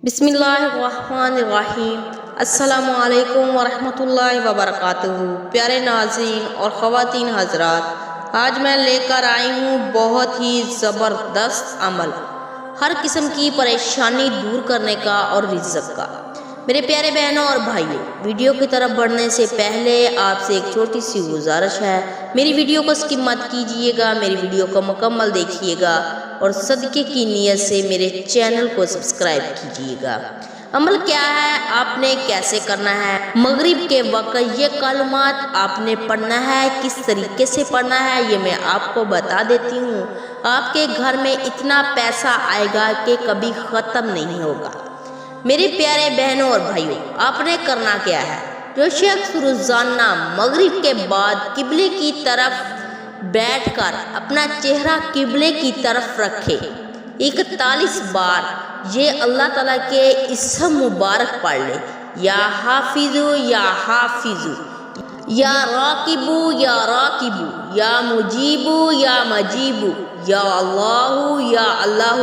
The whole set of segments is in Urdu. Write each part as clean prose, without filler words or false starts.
بسم اللہ الرحمن الرحیم۔ السلام علیکم ورحمۃ اللہ وبرکاتہ۔ پیارے ناظرین اور خواتین حضرات، آج میں لے کر آئی ہوں بہت ہی زبردست عمل، ہر قسم کی پریشانی دور کرنے کا اور رزق کا۔ میرے پیارے بہنوں اور بھائیوں، ویڈیو کی طرف بڑھنے سے پہلے آپ سے ایک چھوٹی سی گزارش ہے، میری ویڈیو کو سکپ مت کیجیے گا، میری ویڈیو کو مکمل دیکھیے گا اور صدقے کی نیت سے میرے چینل کو سبسکرائب کیجیے گا۔ عمل کیا ہے، آپ نے کیسے کرنا ہے؟ مغرب کے وقت یہ کلمات آپ نے پڑھنا ہے۔ کس طریقے سے پڑھنا ہے یہ میں آپ کو بتا دیتی ہوں۔ آپ کے گھر میں اتنا پیسہ آئے گا کہ کبھی ختم نہیں ہوگا۔ میرے پیارے بہنوں اور بھائیوں، آپ نے کرنا کیا ہے؟ جو شخص روزانہ مغرب کے بعد قبلے کی طرف بیٹھ کر اپنا چہرہ قبلے کی طرف رکھے، 41 بار یہ اللہ تعالیٰ کے اسم مبارک پڑھ لے، یا حافظو یا حافظو، یا راقبو یا راقبو، یا مجیبو یا مجیبو، یا اللہ یا اللہ۔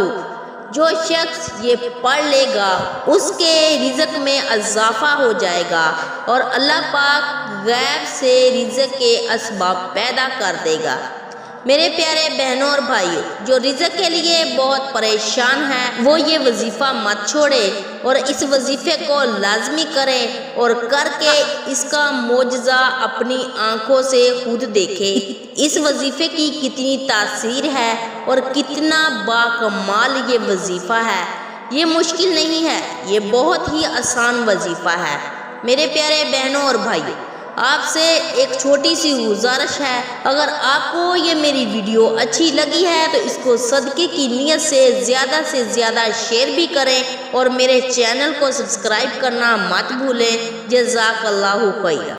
جو شخص یہ پڑھ لے گا اس کے رزق میں اضافہ ہو جائے گا اور اللہ پاک غیب سے رزق کے اسباب پیدا کر دے گا۔ میرے پیارے بہنوں اور بھائیوں، جو رزق کے لیے بہت پریشان ہیں وہ یہ وظیفہ مت چھوڑے اور اس وظیفے کو لازمی کریں اور کر کے اس کا معجزہ اپنی آنکھوں سے خود دیکھے۔ اس وظیفے کی کتنی تاثیر ہے اور کتنا باکمال یہ وظیفہ ہے۔ یہ مشکل نہیں ہے، یہ بہت ہی آسان وظیفہ ہے۔ میرے پیارے بہنوں اور بھائیوں، آپ سے ایک چھوٹی سی گزارش ہے، اگر آپ کو یہ میری ویڈیو اچھی لگی ہے تو اس کو صدقے کی نیت سے زیادہ شیئر بھی کریں اور میرے چینل کو سبسکرائب کرنا مت بھولیں۔ جزاک اللہ خیر۔